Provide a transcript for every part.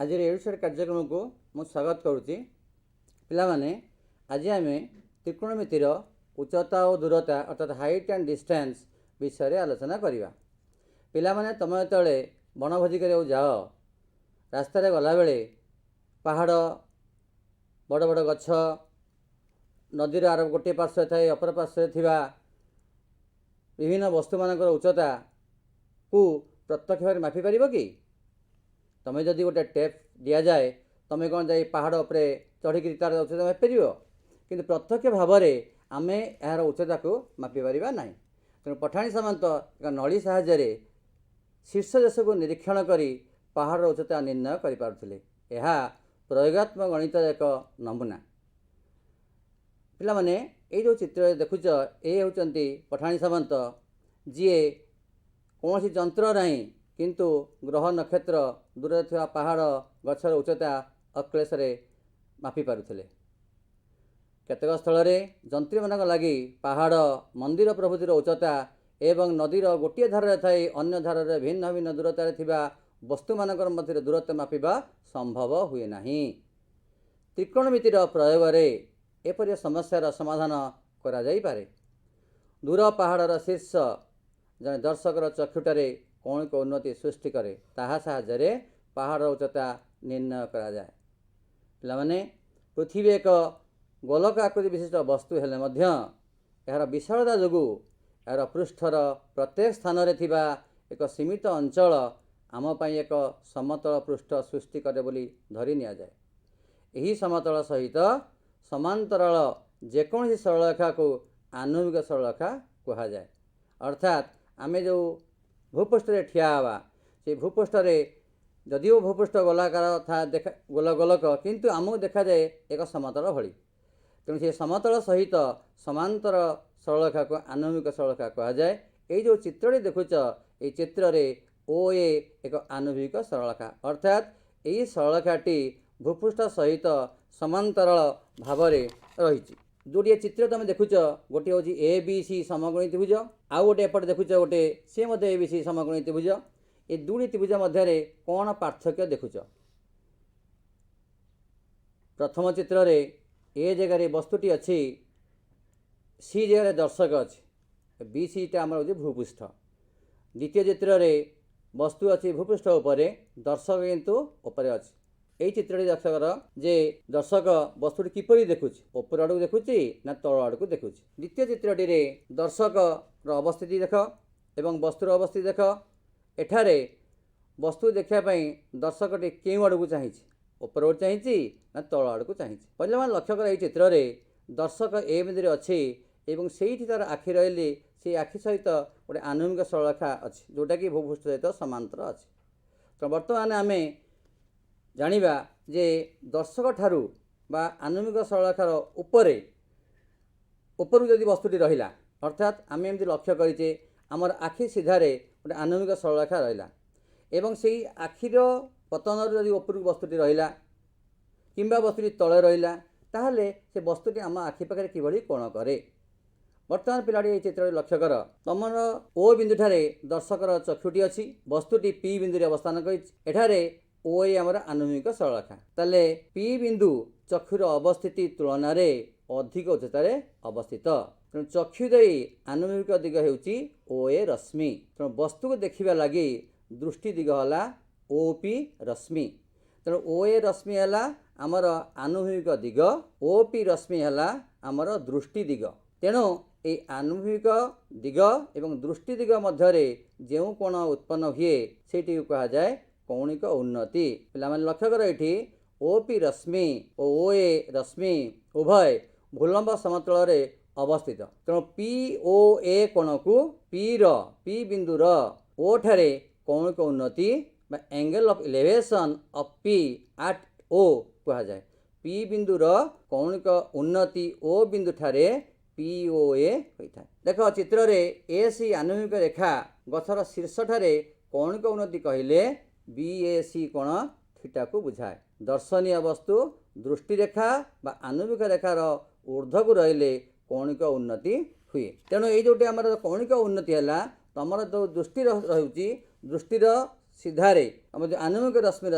आज एडुसेट कार्यक्रम को मु स्वागत करुच्ची। पिलामाने आज आम त्रिकोणमितिर उच्चता और दूरता अर्थात हाइट एंड डिस्टेंस विषय आलोचना करवा। पिलामाने तुम जो बनभोजी कर जाओ रास्तार गला बेले पहाड़ बड़ बड़ गछ नदीर आर गोटे पार्श्व थाए अपर पार्श्व थिबा विभिन्न वस्तु मानकर उच्चता को प्रत्यक्ष भाव मापी पार कि तुम्हें जदि गोटे टेप दि जाए तुम कौन जा पहाड़ उपरे चढ़ी तार उच्चता मापिपर कि प्रत्यक्ष भाव में आम यार उच्चता को मापिपर ना। तेणु पठाणी सामंत एक नली साहाय्य शीर्ष देश को निरीक्षण कर पहाड़ उच्चता निर्णय करें। यह प्रयोगात्मक गणित एक नमूना। पिलामाने ये जो चित्र देखुच ये होती पठाणी सामंत जी कौन जंत्र ना किंतु ग्रह नक्षत्र दूर थी पहाड़ गचर उच्चता अक्लेश मापी पारुथिले। केतक स्थल जंत्री मान लगी पहाड़ मंदिर प्रभृतिर उच्चता एवं नदीर गोटे धार थाई अन्य धार भिन्न भिन्न दूरतार थिबा वस्तु मानकर मध्य दूरत्व मापिबा संभव हुए नहीं। त्रिकोणमितिर प्रयोग में एपरि समस्यार समाधान करा जाई पारे। दूर पहाड़र शीर्ष जने दर्शकर चक्षुटारे कौन को उन्नति सृष्टि करे ताहा साहाय्य पहाड़ उच्चता निर्णय करा जाए। पिलामाने पृथ्वी एक गोलक आकृति विशिष्ट वस्तु हेले मध्य यार विशालता जोगु यार पृष्ठर प्रत्येक स्थान रे थिबा एक सीमित अंचल आम पाई एक समतल पृष्ठ सृष्टि करे बोली धरी निया जाए। यही समतल सहित समांतराल जेकोसी सरलरेखा को आनुविक सरलरेखा कहा जाए। अर्थात आम जो भूपृष्ठ ठिया हवा से भूपृष्ठ जदिओ भूपृष्ठ गोलाकार था देखा गोल गोलक किंतु आमको देखा जाए एक समतल भली। तेणु से समतल सहित समांतर सरलरेखा को आनुविक सरलरेखा कहा जाए। ये जो चित्रटी देखुच ये चित्र रे ओ ए एक आनुविक सरलरेखा अर्थात यही सरलरेखाटी भूपृष्ठ सहित समांतराल भाव रही। जोड़े चित्र तुम देखुच गोटे हूँ ए बी सी समकोणी त्रिभुज आउ गोटे एपटे देखुच गोटे सी ए बी सी समकोणी त्रिभुज। ये दुई त्रिभुज मध्य कौन पार्थक्य देखुच? प्रथम चित्र रे ए जगार वस्तुटी अच्छी सी जगह दर्शक अच्छी बी सी टा आम भूपृष्ठ। द्वितीय चित्र रे वस्तु अच्छी भूपृष्ठ उपरे दर्शक किंतु उपरे अच्छी। यही चित्रटी दर्शकर जे दर्शक वस्तुटी किपरि देखुची ऊपर आड़ को देखुची ना तल आड़ को देखुची। द्वितीय चित्रटी रे दर्शक अवस्थिति देख एवं वस्तुर अवस्थिति देख। एठारे वस्तु देखापी दर्शकटी केउ आड़ को चाहिए ऊपर आड़ चाहिए ना तल आड़ को चाहिए। पहले मैंने लक्ष्य कर चित्र रे दर्शक ए बिंदु अच्छी एवं से तार आखि रही से आखि सहित गोटे आनुविक सरलरेखा अच्छी जोटा कि भूपृष्ठ सहित समांतर अच्छी। तो बर्तमान आम जानिबा जे दर्शक ठारू बा आनुविक सरलरेखार उपरे उपरु जदि वस्तुटी रहिला अर्थात आम एमती लक्ष्य करिचे आमर आखि सीधारे गोटे आनुविक सरलरेखा रहिला एवं से आखिर पतन जदि उपरु वस्तुटी रहिला किंबा वस्तुटी तले रहिला ताहले से वस्तुटी आम आखि पाखे किभଳି कोण करे। बर्तमान पिलाटी चित्र लक्ष्य कर तुमर ओ बिंदु ठारे दर्शकर चक्षुटी अच्छी वस्तुटी पी बिंदु अवस्थान कर ओ ए आमर आनुविक सरलरेखा ताले पी बिंदु चक्षुर अवस्थिति तुलन अधिक उच्चतार अवस्थित। तेणु चक्षु दे आनुविक दिग होउची ओ ए रश्मि। तेणु वस्तु को देखा लगी दृष्टि दिग है ओ पी रश्मि। तेणु ओ ए रश्मि है आमर आनुविक दिग ओ पी रश्मि है आमर दृष्टि दिग। तेणु ये आनुविक दिग एवं दृष्टि दिग मध्य जो कोण उत्पन्न हुए से कहा जाए कौणिक उन्नति। पिलाने लक्ष्य कर ये ओ पी रश्मि और ओ ए रश्मि उभय भूलंब समतल अवस्थित। तेणु पी ओ ए कोण को पी बिंदुर ओ ठारे कौणिक उन्नति angle of elevation of P at O कहा जाए। पी बिंदुर कौणिक उन्नति ओ बिंदु ठारे पी ओ ए होता है। देख चित्र रे ए सी आनुविक रेखा गछर शीर्ष ठारे कौणिक उन्नति कहले बी ए सी कोण थीटा को बुझाए। दर्शनीय वस्तु दृष्टि रेखा बा आनुविक रेखार ऊर्ध्व को रहिले कौणिक उन्नति हुए। तेणु ये जोटे आम कौणिक उन्नति है तुम जो दृष्टि रही दृष्टिर सीधारे आम जो आनुविक रश्मि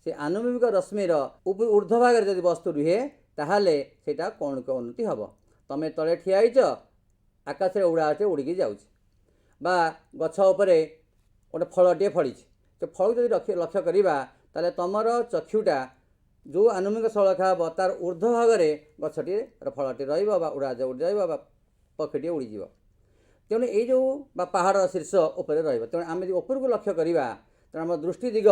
से आनुभूमिक रश्मिर ऊर्ध्व भाग जब वस्तु रुहे ताहले सेटा कौणिक उन्नति हम। तमें तले ठिया होइछ आकाश उड़ाचे उड़िकी जाऊँ बा गछ उपरे गोटे फलटे फड़ी से फल जब लक्ष्य करवा ताले तमर चक्षुटा जो आनुभूमिक सलखा हम तार ऊर्ध्व भाग में गछटी फलटे रुड़ाज उड़ जा पक्षीटे उड़ीज। तेणु ये जो पहाड़ शीर्ष उपर तेणु आम ऊपर को लक्ष्य करवा तेणु आम दृष्टि दिग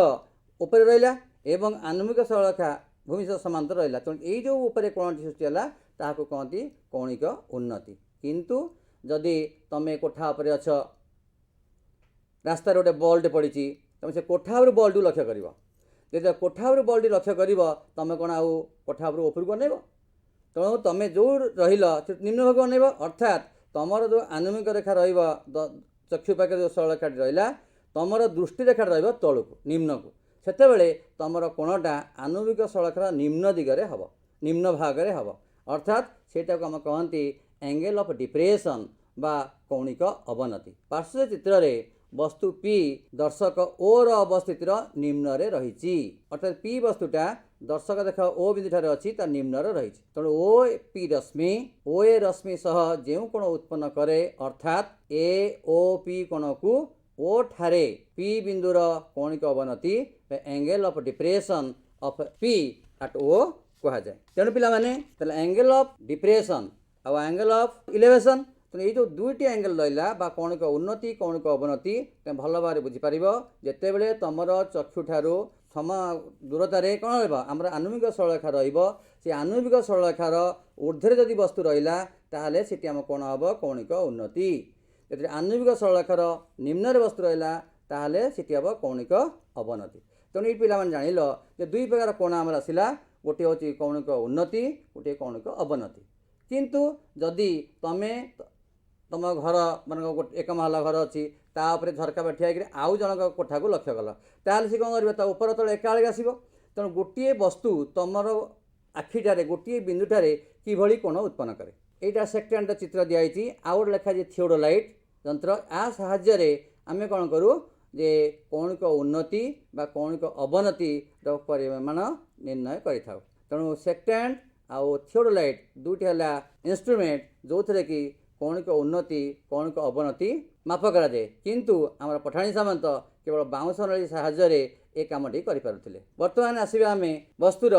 उपर रहा एवं आनुभूमिक सलखा भूमि सह समांतर रहा। तेणु ये जो ऊपर कोणटी सृष्टि है ताकू कहती कौणिक उन्नति। किंतु जदि तुम कोठा उपर अछ रास्तार गोटे बल्टे पड़ी तुम से कोठा उपर बल्टू लक्ष्य कर जब कोठा उपर बल्टी लक्ष्य कर तुम कौन आउ कोठा उपर उपरको अनेब। तेणु तुम जो रही निम्न भाग अनेब अर्थात तुमर जो आनुभूमिक रेखा रक्षु पाखे जो सरलरेखाटी रहा तुमर दृष्टि रेखा रलू निम्न को सेतेबेले तुमर कोणटा आनुभूमिक सरलरेखार निम्न दिगरे हम निम्न भागरे हम अर्थात सेटा को आम कहती एंगल ऑफ डिप्रेशन बा कौणिक अवनति। पार्श्व चित्र रे वस्तु पी दर्शक ओ अवस्थितिर निम्न रे रही अर्थात पी वस्तुटा दर्शक देख ओ बिंदु ठारे अच्छी तार निम्न रही। तेणु ओ पी रश्मि ओ ए रश्मि सह जो कोण उत्पन्न करे अर्थात ए ओ पी कोण को ओ ठारे पी बिंदुर कौणिक अवनति angle of depression of P at O कह जाए। तेणु पे एंगल ऑफ डिप्रेशन आ एंगल ऑफ इलेवेशन तेणु ये जो दुईटी एंगल रहा बा कौणिक उन्नति कौणिक अवनति तुम भल भाव बुझीपार जितेबले तुमर चक्षुठारू सम दूरतार कौन रहा आनुभूमिक सरलरेखा रे आनुभूमिक सरलरेखार ऊर्ध्वे जदि वस्तु रहा ताहले सेठी आम कौन हम कौणिक उन्नति। जब आनुभूमिक सरलरेखार निम्न वस्तु रहा ताहले सेठी हम कौणिक अवनति। तेणु ये पिला जानिल जे दुई प्रकार कोण आम आसला गोटे हूँ कौणिक उन्नति गोटे कौणिक अवनति। किंतु जदि तुम तुम घर मान एक महला घर अच्छी तापर झरका बैठिया कि आउ जनक कोठा को लक्ष्य कल ताल सी कौन कर ऊपर तले एकाबे आसो। तेणु गोटे वस्तु तुमर आखिटारे गोटे बिंदुठारे किभली कोण उत्पन्न करे यहाँ सेकेंड चित्र दिखाई आउ गोटे लिखा थियोडोलाइट यंत्र आ साहाय्य आम कौन करूँ जे कौणिक उन्नति बा कौणिक अवनति परिमाण निर्णय करिथाउ। तेणु सेकेंड आउ थियोडोलाइट दुईटी है इंस्ट्रूमेंट जो थे कि कौणिक उन्नति कौणिक अवनति माप कराए। किंतु आम पठाणी सामंत केवल बाउंश नली साहाय्य ए कामटी करें। बर्तमान आसवा आम वस्तुर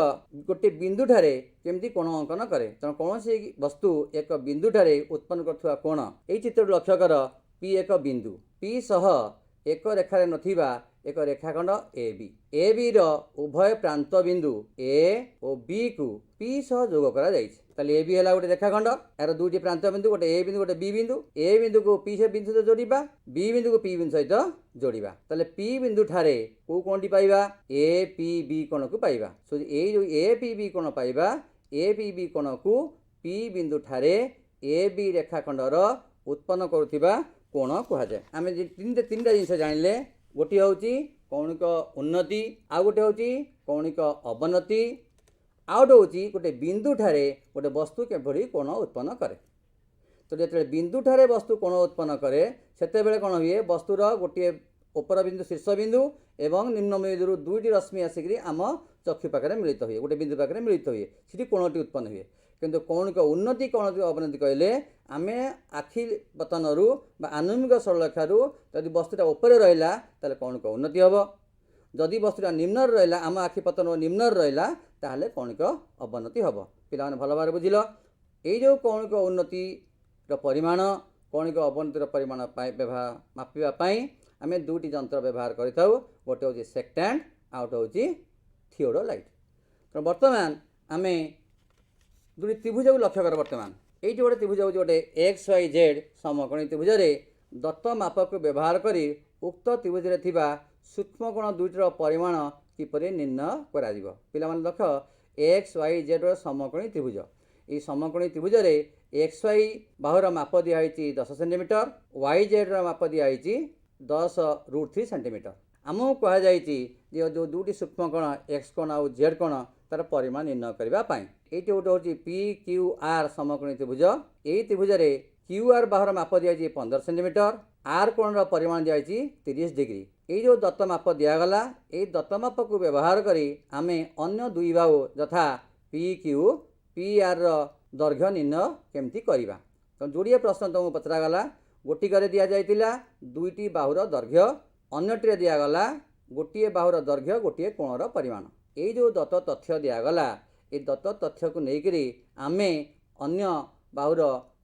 गोटे बिंदु ठारे केमती कोण अंकन करे। तेणु कौन वस्तु एक बिंदु ठारे उत्पन्न करथुवा कोण यही चित्र लक्ष्य कर पी एक बिंदु पी सह एक रेखार नथिबा एक रेखाखंड ए बी उभय प्रांत बिंदु ए और बी को पी सह जोग करा जायछि। ताले ए बी है गोटे रेखाखंड यार दुईटी प्रांत बिंदु गोटे ए बिंदु गोटे बी बिंदु ए बिंदु को पी से बिंदु सहित जोड़ा बी बिंदु को पी बिंदु सहित जोड़ा ताले पी बिंदु ठारे को कोणटी पाइबा ए पी बी कोण को पाइबा। सो ए जो ए पी बी कोण पाइबा ए पी बी कोण को पी बिंदु ठारे ए बी रेखाखंडर उत्पन्न करुथिबा कोण कह जाए। आम तीन जिनस जानिले गोटे हूँ कौणिक उन्नति आउ गोटे हूँ कौणिक अवनति आउ गोटे हूँ गोटे बिंदु ठारे गोटे वस्तु किभली कोण उत्पन्न करे। तो जो बिंदु ठारे वस्तु कोण उत्पन्न करे सेतेबेले कौन हुए वस्तुर गोटे उपर बिंदु शीर्ष बिंदु एवं निम्न बिंदु दुईटी रश्मि आसिक आम चक्षु पाखे मिलित हुए गोटे बिंदु पाखे मिलित हुए सीटी कोणटी उत्पन्न हुए। किंतु कौणिक उन्नति कौणिक अवनति कहले आम आखि पतन आनुभूमिक सरलरेखारू जदि वस्तुटा ऊपर रहा ताले कौणिक उन्नति हम जदि वस्तुटा निम्न रहा आम आखि पतन निम्न रहा ताहले कौणिक अवनति हम। पिला भल भाव बुझिल ये जो कौणिक उन्नति परिमाण कौणिक अवनतिर परिमाण मापिवाई आम दुईटी जंत्र व्यवहार करें गोटे हूँ सेक्टेंड आउट हूँ थियोडोलाइट। तो बर्तमान आम दुई त्रिभुज को लक्ष्य कर बर्तमान ये गोटे त्रिभुज हूँ गोटे एक्स वाई जेड समकोणी त्रिभुज दत्त मापक व्यवहार कर उक्त त्रिभुज सूक्ष्म कोण दुईटर परिमाण किपरि निर्णय करा जिवो। पिला माने देख एक्स वाई जेड समकोणी त्रिभुज ये समकोणी त्रिभुज एक्स वाई बाहुर माप दिखाई 10 सेंटीमीटर वाई जेड माप दिखाई 10√3 सेंटीमीटर। आमको कहुई जो दुटी सूक्ष्म कोण एक्स कोण आउ जेड कोण तार परिमाण निर्णय करने ये गोटे हूँ पी क्यू आर समकोणी त्रिभुज यही त्रिभुज क्यू आर बाहुर माप दिखाई 15 सेंटीमीटर आर कोणर परिमाण दिखाई 30 डिग्री। ये जो दत्तमाप दिगला ये दत्तमाप को व्यवहार करी आमे अन्य दुई बाहु यथा पी क्यू पी आर दैर्घ्य निर्णय केमती करवा। तो जोड़िए प्रश्न तुमको पचरागला गोटिकर दि जाइतिला दुईटी बाहुर दैर्घ्य अन्यटी दिगला गोटे बाहुर दैर्घ्य गोटे कोणर परिमाण। ये जो दत्त तथ्य दिगला ये दत्त तथ्य को लेकर आमे अन्य बाहुर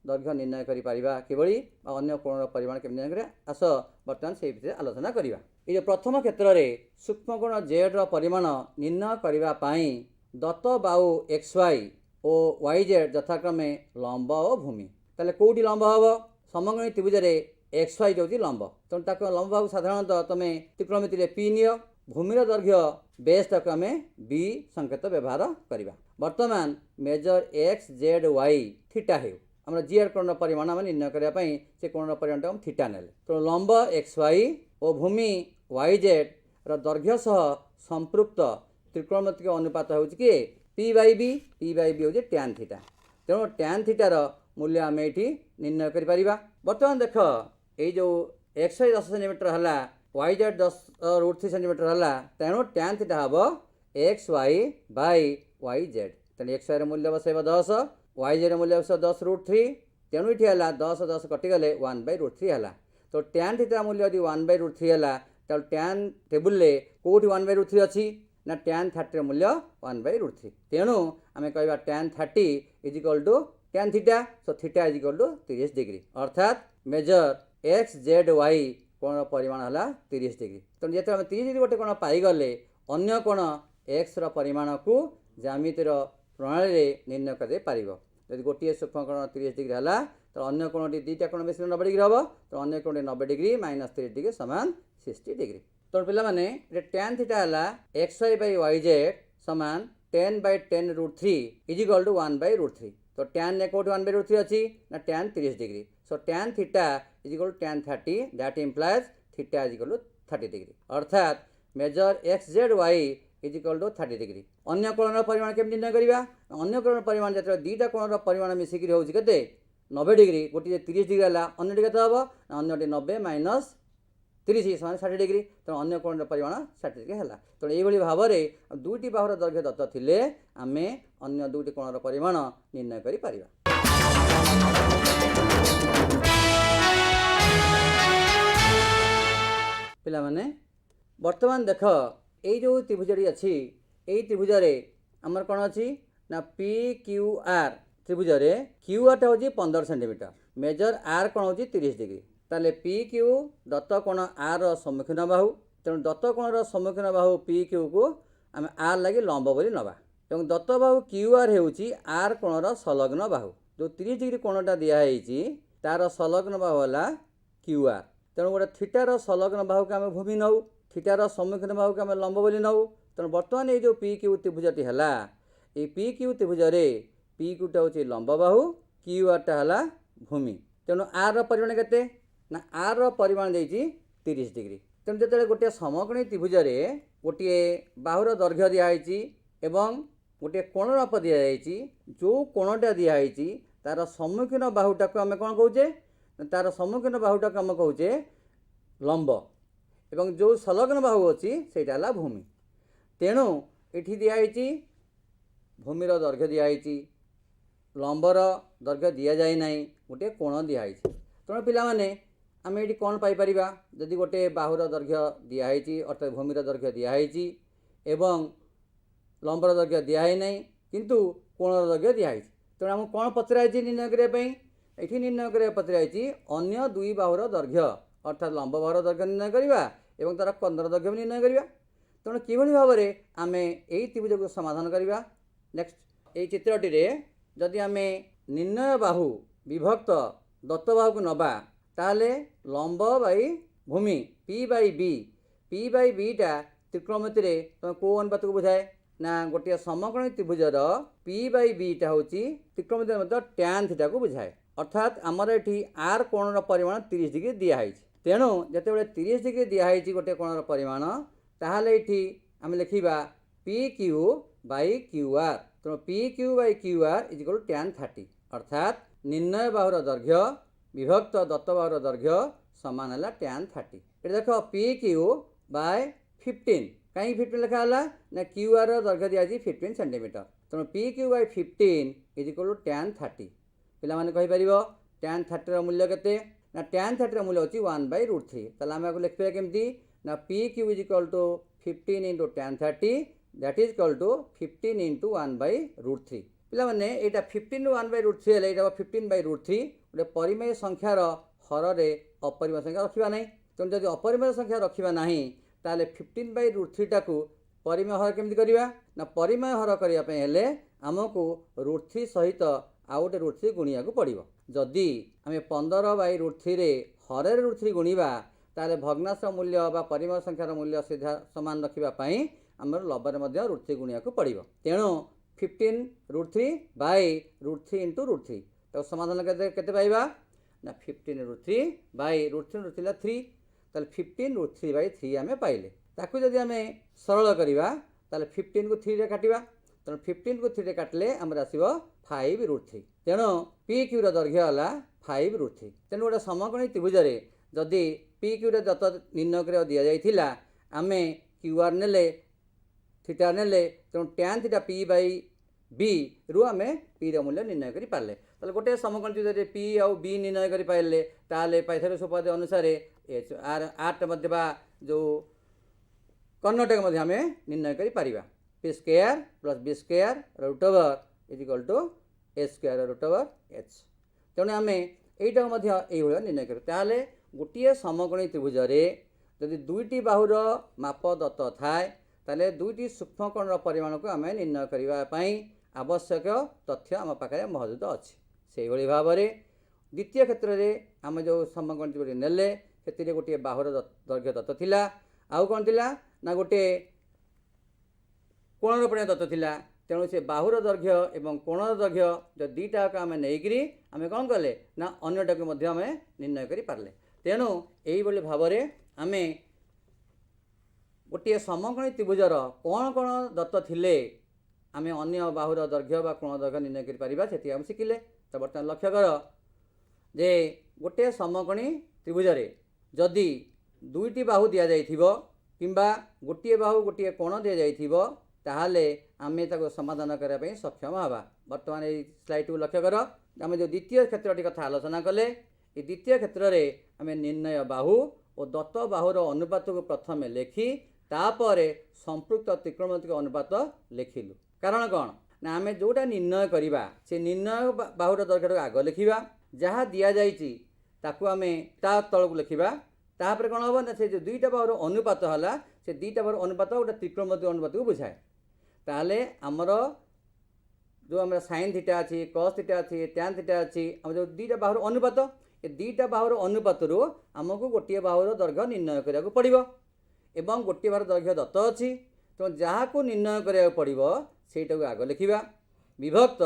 दैर्घ्य निर्णय करिपारिबा किभली अन्य कोणर परिमाण केमती निर्णय करिया। आस बर्तमान से विषय आलोचना करिबा। ये प्रथम क्षेत्र में सूक्ष्मकोण जेड परिमाण निर्णय करने पाई दत्त बाहु एक्स वाई और वाई जेड यथाक्रमे लंब और भूमि। ताले कोटी लंब हम समकोणी त्रिभुज एक्स वाई जो लंब तेणु लंब बाहु साधारणतः तुम त्रिकोणमिति पी नियो भूमिर दैर्घ्य बेस तक आम बी संकेत व्यवहार करवा। वर्तमान measure X Z Y theta हो आम जीआर कोण परिमाण आम निर्णय करने से कोण परिमाण थीटा ने तेणु लंब एक्स वाई और भूमि वाई जेड दैर्घ्य सह संपृक्त त्रिकोणमितिक अनुपात हो पी बाई बी हूँ टैन थीटा। तेणु टैन थीटार मूल्य आम ये निर्णय कर। बर्तमान देख ये जो एक्स वाई 10 सेंटीमीटर है वाई जेड 10√3 सेंटीमीटर है तेणु टैन थीटा हम X Y by Y Z. तेणु एक्स वाई मूल्य बसैब 10 वाई जेड मूल्य बस 10√3 तेणु ये है 10 10 कटिगले 1/√3 है। तो टैन थीटा मूल्य यदि 1/√3 है तो टैन टेबुल कौटी 1/√3 अच्छी ना टैन 30 मूल्य 1/√3। तेणु आम कह tan 30 is equal to tan theta. So theta is equal to 30 degree अर्थात मेजर एक्स जेड वाई कोण परिमाण है 30 डिग्री। तेणु जो 30 डिग्री गोटे कोण पाईगले अन्य कोण एक्स परिमाण को ज्यामितिर प्रणाली निर्णय कर पार। यदि गोटे सूक्ष्मकोण 30 डिग्री है तो अन्य कोणटी दुईटा कोण मिश्र 90 डिग्री हम तो अन्य कोण 90 डिग्री माइनस 30 डिग्री समान 60 डिग्री। तो पे टैन थीटा है X Y by Y Z समान 10/10√3 इज इक्वल टू 1/√3। तो टैन ने कौट 1/√3 अच्छी ना tan 30 degree. So tan theta is equal to tan 30 that implies theta is equal to 30 degree अर्थात measure X Z Y is equal to 30 degree. अन्य कोणर परिमाण केमती निर्णय करवा। अन्य कोणर परिमाण जो दुईटा कोणर परिमाण मिसिक हो 90 डिग्री गोटे 30 डिग्री है अन्य के हम अन्य 90 माइनस 30 समान 60 डिग्री। तेणु अन्य कोण परिमाण 60 डिग्री है। तेणु ये भाव में दुईटी बाहुर दैर्घ्य दत्त थिले आमे अन्य दुईटी कोणर परिमाण निर्णय करि परिबा। पिला माने वर्तमान देख ये जो त्रिभुजटी अच्छी यही त्रिभुज आमर कौन अच्छी ना पी क्यू आर त्रिभुज क्यू आर टा हूँ 15 सेंटीमीटर मेजर आर कौन हूँ 30 डिग्री। ताले पी क्यू दत्त कोण आर सम्मुखीन बाहु तेणु दत्त कोणर सम्मुखीन बाहु पी क्यू को आम आर लगे लंब बोली नवा और दत्त बाहु क्यू आर होउची आर कोणर संलग्न बाहु जो 30 डिग्री कोणटा दिखाई तार संलग्न बाहु है क्यू आर। तेणु गोटे थीटार संलग्न बाहु को आम भूमि नौ थीटार सम्मुखीन बाहु को आम लंब बोली नौ। तेणु बर्तमान ये जो पी क्यू त्रिभुजटी है ये पी क्यू त्रिभुज पी क्यूटा हूँ लंब बाहु क्यू आरटा है भूमि। तेणु आर परिमाण केते ना आर परिमाण देती 30 डिग्री। तेणु जो गोटे समकोणी त्रिभुज गोटे बाहुर दैर्घ्य दिखाई एवं गोटे कोण माप दिखाई जो कोणटा दिखाई तार सम्मुखीन बाहुटा को आम कौन कौचे तार सम्मुखीन बाहुटा को आम कौचे लंब एवं जो संलग्न बाहु अच्छी सेटा है भूमि। तेणु ये दिखाई भूमिर दैर्घ्य दिखाई लंबर दैर्घ्य दि जाए ना गोटे कोण दिखाई। तेणु पिलामाने आम ये कौन पाइपर जदि गोटे बाहुर दैर्घ्य दिखाई अर्थात भूमिर दैर्घ्य दिखाई एवं लंबर दैर्घ्य दिखाई ना किंतु कोणर दैर्घ्य दिखाई। तेणु आमको कौन पचराई निर्णय करने ये निर्णय करने पचराई अन्य दुई बाहुर दैर्घ्य अर्थात लंब बाहुर दैर्घ्य निर्णय करवा एवं तार कोणर दैर्घ्य भी निर्णय करवा। तेणु किभली भाव में आम यही त्रिभुज को समाधान करवा। नेक्स्ट ये चित्रटी जदि आम निर्णय बाहु विभक्त दत्त बाहु को नवा ताले लंब बाई भूमि पी बाई बीटा त्रिकोणमिति तुम कौ अनुपात को बुझाए ना गोटे समकोणी त्रिभुजर पी बाई बीटा हूँ त्रिकोणमिति टैन थीटा को बुझाए अर्थात आमर ये आर कोणर परिमाण 30 डिग्री दिखाई। तेणु जिते 30 डिग्री दिखाई गोटे कोणर परिमाण ताहले ये आम लिखा P Q by Q R. तेणु P Q by Q R is equal to tan 30 अर्थात निर्णय बाहुर दैर्घ्य विभक्त दत्त बाहुर दैर्घ्य समान है tan 30। ये देख पी क्यू बाय 15 कहीं 15 लिखा है ना क्यू आर दैर्घ्य दिखाई 15 सेंटीमीटर तेणु P Q by 15 is equal to tan 30 पे कहीपर tan 30 मूल्य के ना tan 30 मूल्य होची 1/√3 ताले आम लिखिए केमती ना P Q is equal to 15 into tan 30 that is equal to 15 into 1/√3 पे यहाँ 15 1/√3 है यहाँ 15/√3 गोटे परिमेय संख्यार हर रे अपरिमेय संख्या रखा ना तेणु जब अपरिमेय संख्या रखा ना ताले 15/√3 टाकू परिमेय हर केमती करवा ना परिमेय हर करने आमको √3 सहित आउ गोटे √3 गुणिया पड़ो जदि आम 15/√3 हर √3 गुणा ताले भग्नांश मूल्य बा परिमेय संख्यार मूल्य सीधा सामान रखापी आम लबर √3 गुणिया पड़ो तेणु 15√3 बाय √3 इंटू √3 तो समाधान के पाइबा ना 15√3 बाय √3 3 ताले 15√3/3 आम पाइले ताकू जदि आम सरल करवा ताले 15 को 3 रे काटिबा तेणु 15 को 3 रे काटिले आमर आसीबो 5√3 तेणु पी क्यू दैर्घ्य है 5√3 तेणु गोटे समकोणी त्रिभुज जदि पी क्यू दत्त निर्णय कर दि जाइथिला आमे क्यू आर नेले थीटा नेले तेणु tan theta P by B रु आम पी मूल्य निर्णय कर पारे ताले गोटे समकोणी त्रिभुज पी आउ बी निर्णय कर पारे ताले पाइथागोरस उपपाद्य अनुसार आर मध्य जो कर्णटक आम निर्णय कर पारिबा P square plus B square root over is equal to A square root over H तेणु आम यहीटा ये निर्णय कर गोटे समकोणी त्रिभुज जदि दुईटी बाहुर माप दत्त थाए ताले दुईटी सूक्ष्मकोणर परिमाण को आम निर्णय करने आवश्यक तथ्य आम पाखे मौजूद अच्छी से भाव में द्वितीय क्षेत्र में आम जो समकोणी त्रिभुज नेले से गोटे बाहुर दैर्घ्य दत्त थिला आउ कौन थिला ना गोटे कोणर परिमाण दत्त थिला तेणु से बाहुर दैर्घ्य एवं कोणर दैर्घ्य जो दुईटा आम नहींकि आम कौन कले ना अन्यटा को आम निर्णय कर पारे तेणु यही भाव में आम गोटे समकोणी त्रिभुजर कौन कौन दत्त थिले आम अन्य बाहुर दैर्घ्य बा कोण दैर्घ्य निर्णय कर पारिबा सेति आम शिखिले तो बर्तमान लक्ष्य कर जे गोटे समकोणी त्रिभुज जदि दुईटी बाहु दि जाइथिबो किंबा गोटे बाहु गोटे कोण दि जाइथिबो ताहाले आमे ताको समाधान करने ପାଇଁ सक्षम हवा बर्तमान ये स्लाइड को लक्ष्य कर आम जो द्वितीय क्षेत्रटी कथा आलोचना कले ये द्वितीय क्षेत्र में आम निर्णय बाहु और दत्त बाहुर अनुपात को प्रथम लिखि तापर संपृक्त त्रिकोणमितिक अनुपात लिखिलु कारण कौन ना आम जोटा निर्णय करवा से निर्णय बाहुर दैर्घ्य आग लिखा जहाँ दि जाइए ताकू आम ता तल को लिखा तापर कौन हम ना से जो दुईटा बाहुर अनुपात है से दुईटा बाहुर अनुपात गोटे त्रिकोणमितिक अनुपात को बुझाए ताहले आमर जो आम साइन थीटा अच्छी कस थीटा अच्छी tan थीटा अच्छी आम जो दुईटा बाहुर अनुपात ये दुईटा बाहुर अनुपात आमको गोटे बाहुर दैर्घ्य निर्णय करा पड़ो एवं गोटे बाहुर दैर्घ्य दत्त अच्छी तो जहाँ को निर्णय करा पड़ो सेटा को आग लिखा विभक्त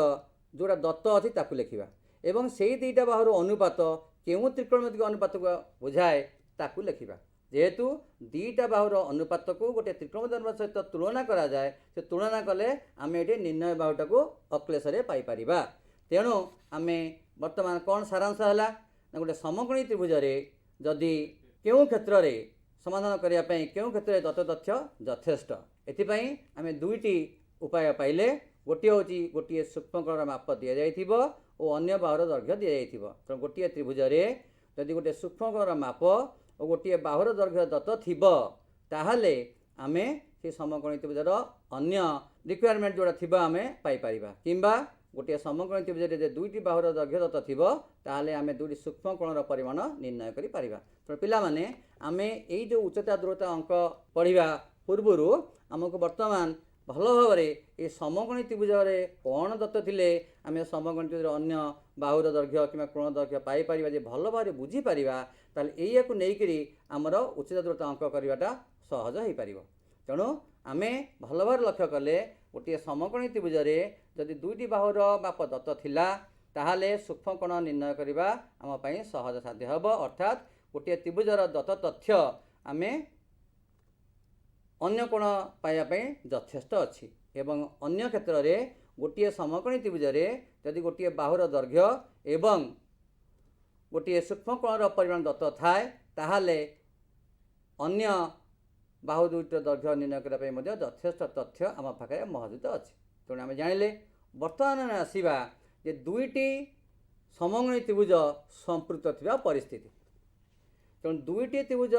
जोड़ा दत्त अच्छी ताकू लिखा एवं से दुईटा बाहुर अनुपात क्यों त्रिकोणमितिक अनुपात को बुझाए ताकू लिखा जेहेतु दुईटा बाहुर अनुपात को गोटे त्रिकोणमितिक अनुपात सहित तुलना करा जाए से तुलना कले आम ये निर्णय बाहुटा को अक्लेशरे पाइपर तेणु आम बर्तमान कौन सारांश है ना गोटे समकोणी त्रिभुज जदि क्यों क्षेत्र में समाधान करने क्यों क्षेत्र में दत्त तथ्य यथेष्ट एथिपाई आम दुईटी उपाय पाइले गोटे हूँ गोटे सूक्ष्मकोणर माप दि जाइथिबो और अन्य बाहुर दैर्घ्य दि जाइथिबो तो गोटे त्रिभुज जदि गोटे सूक्ष्मकोणर माप और गोटे बाहुर दैर्घ्य दत्त थिबो ताहले आमे से समकोणी त्रिभुजर अन्य रिक्वायरमेंट जोड़ा थिबा आमे पाई परिबा किंबा गोटे समकोणी त्रिभुज जे दुईटी बाहुर दैर्घ्य दत्त थिबो ताहले आमे दुईटी सूक्ष्मकोणर परिमाण निर्णय करि परिबा तो पिला माने आमे एई जो उच्चता दूरता अंक पढ़िबा पूर्वरु हमको वर्तमान भल भाव ये समकोणी त्रिभुज कौन दत्त थिले आम समकोणी त्रिभुज अन्य बाहुर दैर्घ्य कि कोण दैर्घ्य पाइपर भल भाव बुझीपर ताले या नहीं आमर उच्चता दूरता अंक करवाटा सहज हो पार तेणु आम भल भाव लक्ष्य कले गोटे समकोणी त्रिभुज जदि दुईटी बाहुर माप दत्त थिला ताहले सूक्ष्मकोण निर्णय करवा आम सहज साध्य हम अर्थात गोटे त्रिभुजर दत्त तथ्य आम अन्य कोण पाइबापी यथेष्ट अच्छी एवं अन्य क्षेत्र में गोटे समकोणी त्रिभुज जदि गोटे बाहुर दैर्घ्य एवं गोटे सूक्ष्मकोणर परिमाण दत्त थाए ताहले अन्य बाहु दुईटर दैर्घ्य निर्णय करने यथेष्ट तथ्य आम पाखे मौजूद अच्छे। तेणु आम जानिले बर्तमान आसवा जे दुईटी समकोणी त्रिभुज संपृक्त थिबा परिस्थिति। तेणु दुईटी त्रिभुज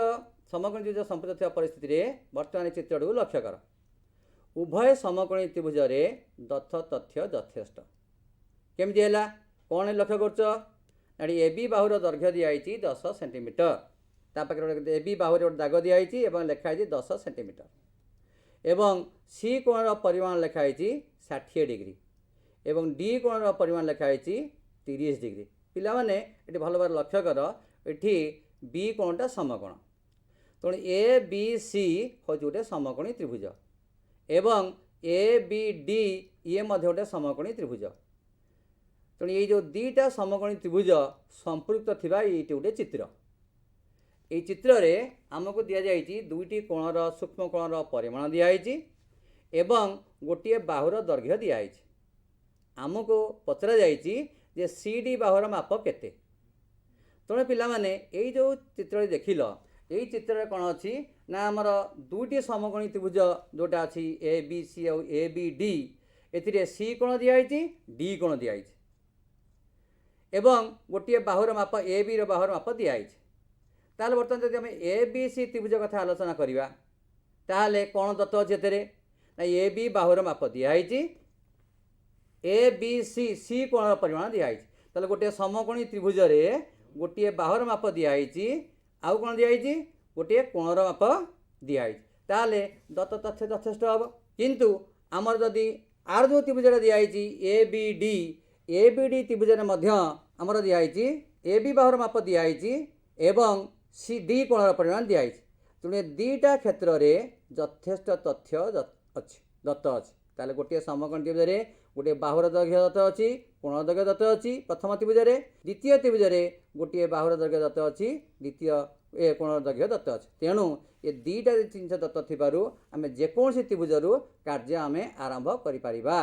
समकोणी त्रिभुज संपृक्त थिबा परिस्थिति बर्तमान चित्र को लक्ष्य कर। उभय समकोणी त्रिभुज रे दत्त तथ्य यथेष्ट। केमती है कौन लक्ष्य कर ए बी बाहुर दैर्घ्य दिखाई 10 सेंटीमीटर तापाखे ए बी बाहुर गोटे दाग दिखाई लिखाई 10 सेंटीमीटर एवं सी कोणर परिमाण लिखाई 60 डिग्री एवं डी कोणर परिमाण लिखाई 30 डिग्री। पिला माने ये भल भाव लक्ष्य कर ये बी कोणटा समकोण। तेणु ए बी सी हूँ गोटे समकोणी त्रिभुज एवं ए बी डी ये गोटे समकोणी त्रिभुज। तेणु ये जो दीटा समकोणी त्रिभुज संपृक्त थिबा ये गोटे चित्र। ये चित्र रे आमको दि जाइए दुईटी कोणर सूक्ष्म कोणर परिमाण दिखाई एवं गोटे बाहुर दैर्घ्य दिखाई। आमको पचरा जे सी डी बाहुर माप केते। तेणु पिला माने ये जो चित्र देखिल यही चित्र कौन अच्छी ना आमर दुईटी समकोणी त्रिभुज जोटा अच्छी ए बी सी और ए बी डी ए सी कोण दिखाई डी कोण दिखाई एवं गोटे बाहुर माप ए बी बाहुर माप दिखाई। ताहले बर्तमान जब आम ए बी सी त्रिभुज कथा आलोचना करवा ताहले कौन दत्त अच्छे ना ए बी बाहुर माप दिखाई ए बी सी सी कोणर परिमाण दिखाई। ताहले गोटे समकोणी त्रिभुज रे गोटे बाहुर माप दिखाई आउ कौन दिखाई गोटे कोणर माप दिखाई। ताहले दत्त तथ्य यथेष्ट हम किंतु आमर जदि आर जो त्रिभुज दिखाई ए बी डी त्रिभुज आमर दिखाई ए बी बाहुर माप दिखाई एवं सी डी कोणर परिमाण दिखाई। तेणु दीटा क्षेत्र में यथेष्ट तथ्य अच्छी दत्त अच्छी। ताहले गोटे समकोणी त्रिभुज गोटे बाहुर दैर्घ्य दत्त अच्छी कोण दैर्घ्य दत्त अच्छी प्रथम त्रिभुज द्वितीय त्रिभुज गोटे बाहुर दैर्घ्य दत्त अच्छी द्वितीय ए कोण दैर्घ्य दत्त अच्छी। तेणु ये दीटा जिन दत्त थिबारु आम जेकोसी त्रिभुज कार्य आम आरंभ करिपारिबा।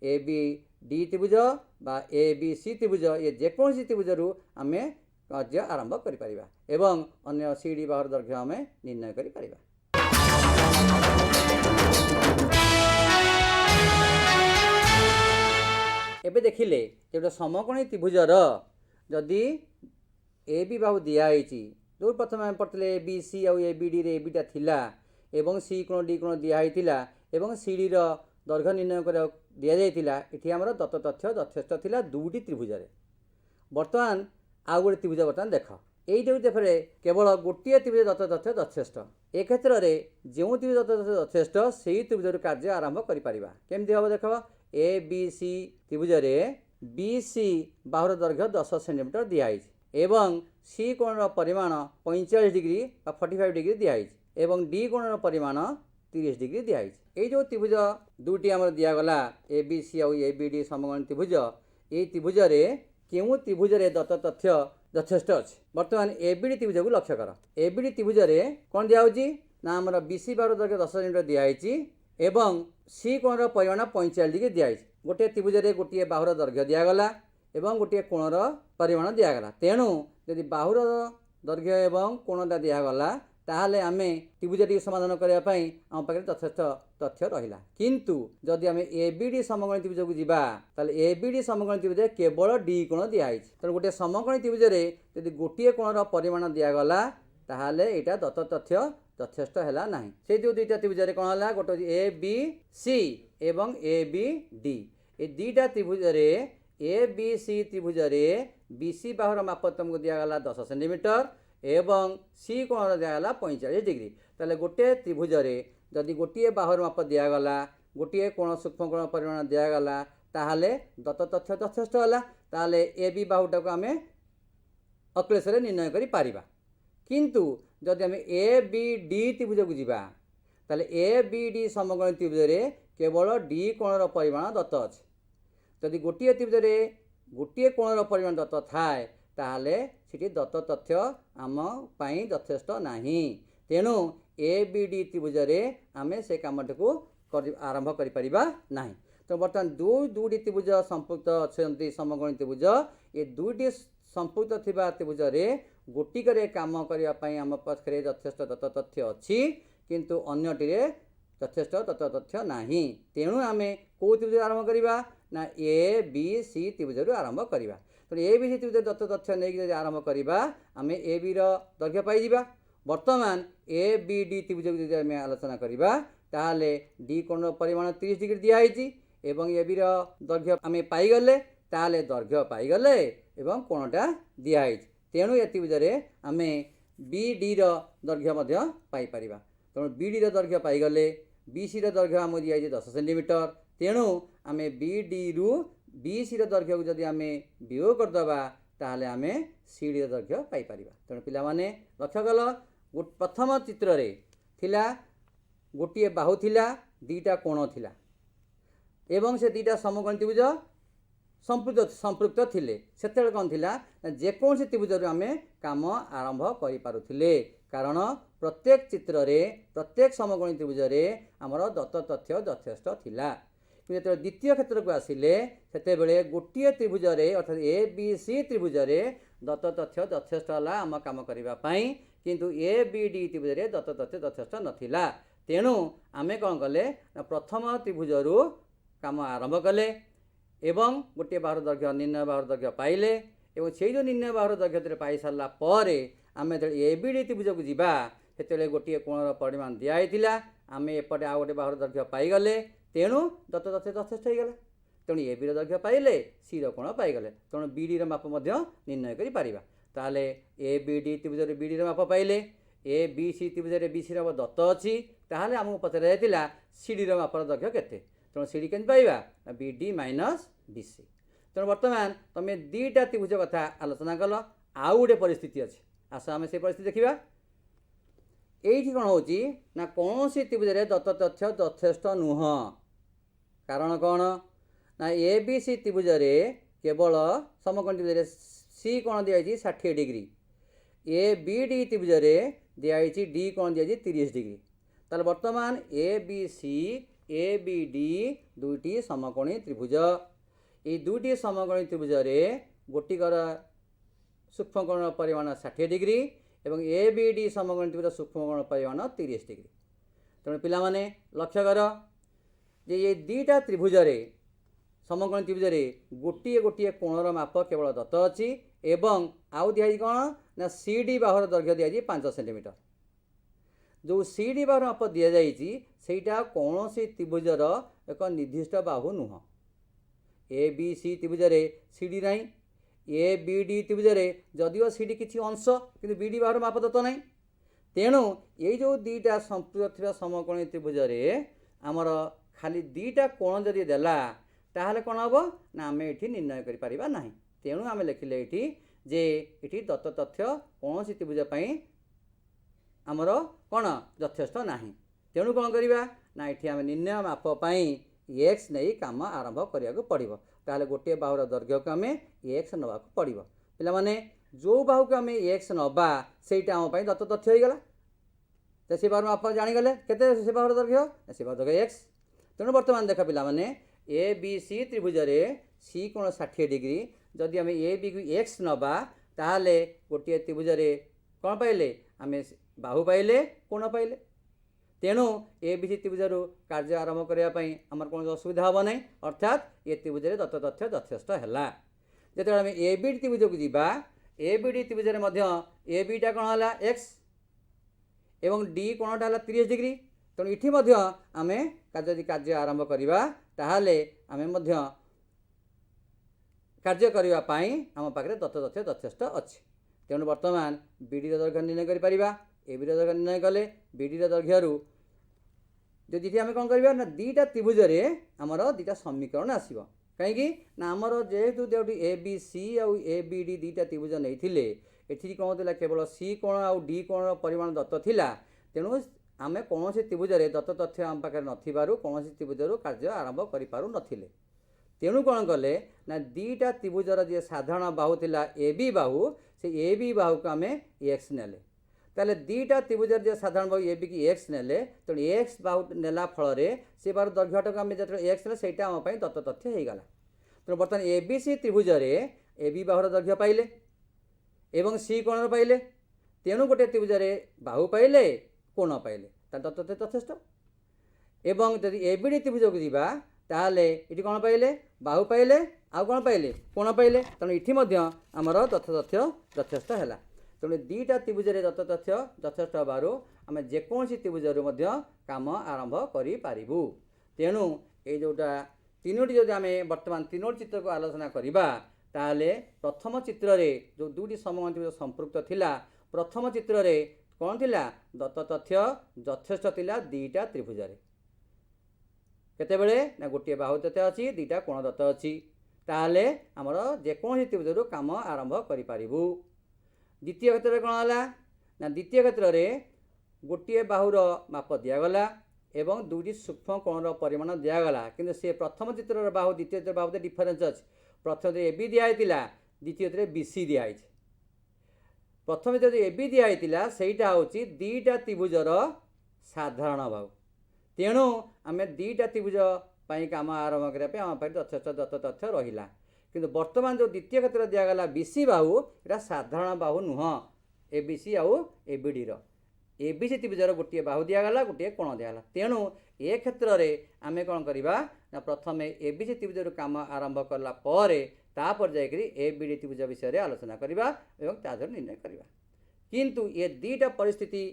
ए बी डी त्रिभुज बा ए बी सी त्रिभुज ये जेकोसी त्रिभुज आम कार्य आरंभ करिपारिबा एवं अन्य सी डी बाहुर दैर्घ्य आम निर्णय करिपारिबा। एबे देखिले गोटे समकोणी त्रिभुजर जदि ए बी बाहु दिखाई जो प्रथम आम पढ़ते ए बी सी आउ ए बी डी रे ए बीटा थिला एवं सी कोण डी कोण दिखाई एवं सी डी दैर्घ्य निर्णय कर दि जाइथिला। एठी हमर दत्त तथ्य यथेष्ट थिला दुईटी त्रिभुज। बर्तमान आउ गोटे त्रिभुज बर्तमान देख ये केवल गोटे त्रिभुज दत्त तथ्य यथेष्ट। ए क्षेत्र में जो त्रिभुज दत्त तथ्य यथेष्ट से त्रिभुज कार्य आरंभ करिपारिबा। केमती हम देख ए बी सी त्रिभुज बी सी बाहुर दैर्घ्य 10 सेंटीमीटर दिखाई एवं सी कोणर परिमाण 45 डिग्री 45 डिग्री दिखाई एवं डी कोणर परिमाण 30 डिग्री दिखाई। ये जो त्रिभुज दुईटी आम दिगला ए बी सी आउ ए बी डी समकोणी त्रिभुज ये त्रिभुज क्यों त्रिभुज दत्त तथ्य यथेष्ट अच्छे। बर्तमान ए बी डी त्रिभुज को लक्ष्य कर। ए बी डी त्रिभुज कौन दिखाई ना आमर बी सी बाहुर दैर्घ्य 10 सेंटीमीटर दिखाई एवं सी कोणर परिमाण 45 डिग्री दिखाई। गोटे त्रिभुज गोटे बाहुर दैर्घ्य दिगला एवं गोटे कोणर परिमाण दिगला। तेणु यदि बाहुर दैर्घ्य एवं कोणटा दिगला ताहले आम त्रिभुजटी समाधान करने आम पाखे यथेष्ट तथ्य रहा। किंतु जदि आम ए बी डी समकोणी त्रिभुज को जीवा ताले ए बी डी समकोणी त्रिभुज केवल डी कोण दिखाई। तेणु गोटे समकोणी त्रिभुज यदि गोटे कोणर परिमाण दिगला ताहले एटा दत्त तथ्य यथेष्ट है ना। से जो दुईटा त्रिभुज कौन है गोटे ए बी सी एवं ए बी डी ये दुईटा त्रिभुज ए बी सी त्रिभुज बी सी बाहुर माप तुमको दिगला 10 सेंटीमीटर एवं सी कोण दिगला 45 डिग्री। ताले गोटे त्रिभुज जदि गोटे बाहुर माप दिगला गोटे कोण सूक्ष्म कोण परिमाण दिगला ताहले दत्त तथ्य यथेष्ट है। ताहले ए बी बाहुटा को आम अक्लेश निर्णय करि पारिबा। किंतु जदि आम ए बी डी त्रिभुज को जीवा ताले ए बी डी समकोणी त्रिभुज केवल डी कोणर परिमाण दत्त अच्छे। जदि गोटे त्रिभुज गोटे कोणर परिमाण दत्त थाए ताहले सेठी दत्त तथ्य आम पाई यथेष्ट नाही। तेणु ए बी डी त्रिभुज आम से कामटी को आरंभ करिपारिबा नाही। तो बर्तमान दुईटी त्रिभुज संपृक्त अच्छा समकोणी त्रिभुज ये दुईटी संपृक्त थिबा त्रिभुज गोटिकरे काम करने आम पाखे यथेष्ट दत्त तथ्य अच्छी किंतु अन्यटिरे यथेष्ट दत्त तथ्य नहीं। तेणु आम कौ त्रिभुज आरंभ करवा ना ए बी सी त्रिभुज आरंभ करवा। तेणु ए बी सी त्रिभुज दत्त तथ्य नहीं आरंभ करवा आम ए बी दैर्घ्य पाइबा। वर्तमान ए बी डी त्रिभुज जो आम आलोचना करवा ताहले डी कोण परिमाण 30 डिग्री दिखाई एवं ए बी दैर्घ्य आम पाइगले ताहले दैर्घ्य पाइगले एवं कोणटा दिखाई। तेणु ए त्रिभुज आम बी डी दैर्घ्य पाइपर। तेणु बी डी दैर्घ्य पाइगले बी सी दैर्घ्य आम दिखाई 10 सेंटीमीटर। तेणु आम बी डी रु बी सी दैर्घ्य को जदि आम वियोग करदे ताहले आम सी डी दैर्घ्य पाइपर। तेणु पिला माने लक्ष्य कल प्रथम चित्र रे थिला गोटे बाहु थिला दीटा कोण थिला एवं से दीटा समकोणी त्रिभुज संपृक्त थिले। सेतेबेले कौन थिला जेकोसी त्रिभुज आम काम आरंभ करि पारुथिले कारण प्रत्येक चित्र रे प्रत्येक समकोणी त्रिभुज रे आमर दत्त तथ्य यथेष्ट थिला। जो द्वितीय क्षेत्र को आसिले सेतेबेले गोटे त्रिभुज रे अर्थात ए बी सी त्रिभुज रे दत्त तथ्य यथेष्ट है आम काम करने किंतु ए बी डी त्रिभुज रे दत्त तथ्य यथेष्ट नथिला। तेणु आमे कौन कले प्रथम त्रिभुज रु काम आरंभ कले एवं गोटे बाहुर दैर्घ्य निर्णय बाहुर दैर्घ्य पाइले एवं से जो निर्णय बाहुर दैर्घ्य पाई सारा पर आम जो ए बी डी त्रिभुज को जीवा से गोटे कोणर परिमाण दिखाई आम एपटे आ गए बाहुर दैर्घ्य पाइगले तेणु दत्त तथ्य यथेष्ट हो गला। तेणु ए बी दैर्घ्य पाइले सी कोण पाइगले तेणु बी डी माप निर्णय कर ताले ए बी डी त्रिभुज बी डी माप पाइले ए बी सी त्रिभुज बी सी दत्त अच्छी ताहले आमको पचरा जाइतिला सी डी मापर दैर्घ्य केते। तेणु सी डी केमती पाइबा B D minus B C. तेणु बर्तमान तुम दीटा त्रिभुज कथा आलोचना कल आउ गोटे परिस्थिति अच्छे आस आम से परिस्थिति देखा। ये कौन हो कौन सी त्रिभुज दत्त तथ्य यथेष्ट नुह कारण कौन ना ए बी सी त्रिभुज केवल समकोणी त्रिभुज सी कोण दिखाई 60 डिग्री ए बी डी त्रिभुज दिखाई डी कोण दिखाई 30 डिग्री। ताल वर्तमान ए बी डी दुईटी समकोणी त्रिभुज ये दुईटी समकोणी त्रिभुज गोटिकर सूक्ष्मकोण परिमाण 60 डिग्री एवं ए बी डी समकोणी त्रिभुज सूक्ष्मकोण परिमाण 30 डिग्री। तेणु पिला माने लक्ष्य कर जे ये दीटा त्रिभुज समकोणी त्रिभुज गोटे गोटे कोणर माप केवल दत्त अच्छी एवं आउ दिखाई कौन ना सी डी बाहुर दैर्घ्य दिखाई 5 सेंटीमीटर। जो सी डी बाहुर माप दि जाटा कौन सी त्रिभुजर एक निर्दिष्ट बाहु नुह। ए बी सी त्रिभुज सी डी ना ए बी डी त्रिभुज जदिव सी डी किसी अंश कि बी डी बाहुर माप दत्त ना। तेणु ये जो दीटा संपृक्त समकोणी त्रिभुज आमर खाली दीटा कोण जदि देला ताहले कौन हम ना आम ये निर्णय करना। तेणु आम लिखिले ये जे ये दत्त तथ्य कौन सी त्रिभुज आमर कौन यथेष्ट ना। तेणु कौन करवा ना ये आम निर्णय मापी एक्स नहीं काम आरंभ करने पड़ो ताहले गोटे बाहुर दैर्घ्य को आम एक्स नवा पड़ो। पिला माने जो बाहु को आम एक्स नवा सेटा आम दत्त तथ्य होगला। तो से बाहुर माप जाणीगले केते से बाहुर दैर्घ्य से बाहुर दैर्घ्य एक्स। तेणु बर्तमान देख पिला माने ए बी सी त्रिभुज सी कोण 60 डिग्री जदि आम ए बी को एक्स नवा ताहले गोटे त्रिभुज कौन पाइले आम बाहु पाइले कोण पाइले। तेणु ए बी सी त्रिभुज कार्य आरंभ करने आम कौन असुविधा हम ना अर्थात ये त्रिभुज दत्त तथ्य यथेष्ट है। जो आम ए बी डी त्रिभुज को जीवा ए बी डी त्रिभुज ए बीटा कौन है एक्स एवं डी कोणटा है 30 डिग्री। तेणु ये आम कार्य आरंभ करवा ताहले आम कार्य करने आम पाखे दत्त तथ्य यथेष्ट अच्छे। तेणु बर्तमान बी डी दैर्घ्य निर्णय कर ए बी दैर्घ्य निर्णय कले बी डी दैर्घ्य जी आम कौन करवा ना दीटा त्रिभुज आमर दीटा समीकरण आसो कहीं ना आमर जेहेतु जोटी ए बी सी आउ ए बी डी दीटा त्रिभुज नहीं ये कौन था केवल सी कोण आउ डी कोण परिमाण दत्त थिला। तेणु आम कौन सी त्रिभुज दत्त तथ्य आम पाखे नथिबारु कौन सी त्रिभुज कार्य आरंभ करिपारु नथिले। तेणु कौन कले ना दीटा त्रिभुजर जे साधारण बाहु थिला ए बी बाहु से ए बी बाहु को आम एक्स नेले ताले दीटा त्रिभुजर जे साधारण बाहु ए बी की एक्स नेले तेणु एक्स बाहु नेला फल से बाहु दैर्घ्यटा को आम जो एक्स ने सहीटा आम दत्त तथ्य हो गला। तेणु बर्तमान ए बी सी त्रिभुज ए बी बाहुर दैर्घ्य पाइले एवं सी कोण पाइले तेणु गोटे त्रिभुज बाहु पाइले कोण पाइले दत्त तथ्य यथेष्ट एवं जदि एबिडी त्रिभुज को जीवा ताहले इटी कोण पाइले बाहु पाइले आउ कोण पाइले कोण पाइले तेणु इटी आमर दत्त तथ्य यथेष्ट है तेणु दुईटा त्रिभुज दत्त तथ्य यथेष्ट हबारू आम जेकोसी त्रिभुज काम आरंभ करूँ तेणु ये जोटा तीनोटी जदि आम बर्तमान तीनोटी चित्र को आलोचना करवा ताहले प्रथम चित्र रे जो दुईटी समकोण त्रिभुज संपृक्त थिला प्रथम चित्र रे कौन थिला दत्त तथ्य यथेष्ट थिला दुईटा त्रिभुज केतेबेले ना गोटे बाहु तथ्य अच्छी दुईटा कोण दत्त अच्छी ताहले आमर जेकोसी त्रिभुज काम आरंभ करूँ। द्वितीय क्षेत्र में कौन है ना द्वितीय क्षेत्र में गोटे बाहुर माप दिगला एवं दुईटी सूक्ष्म कोणर परिमाण दिगला किंतु से प्रथम चित्र बाहु द्वितीय चित्र बाहु डिफरेन्स अच्छे प्रथम ए बी दिखाई द्वितीय बी सी दिखाई प्रथम जो ए बी दिखाई सहीटा हूँ दुईटा त्रिभुजर साधारण बाहु तेणु आम दुईटा त्रिभुज काम आरंभ करने आम यथेष्ट दत्त तथ्य रहा किंतु वर्तमान जो द्वितीय क्षेत्र दिगला बीसी बाहु यहाँ साधारण बाहु नुह ए बी सी आउ A B D A B C त्रिभुजर गोटे बाहु दिगला गोटे कोण दिगला तेणु ए क्षेत्र में आम कौन करवा ना प्रथम ए बी सी त्रिभुज काम आरंभ कलापर जाकि ए बी डी त्रिभुज विषय आलोचना करवा निर्णय करवा किंतु ये दुईटा परिस्थिति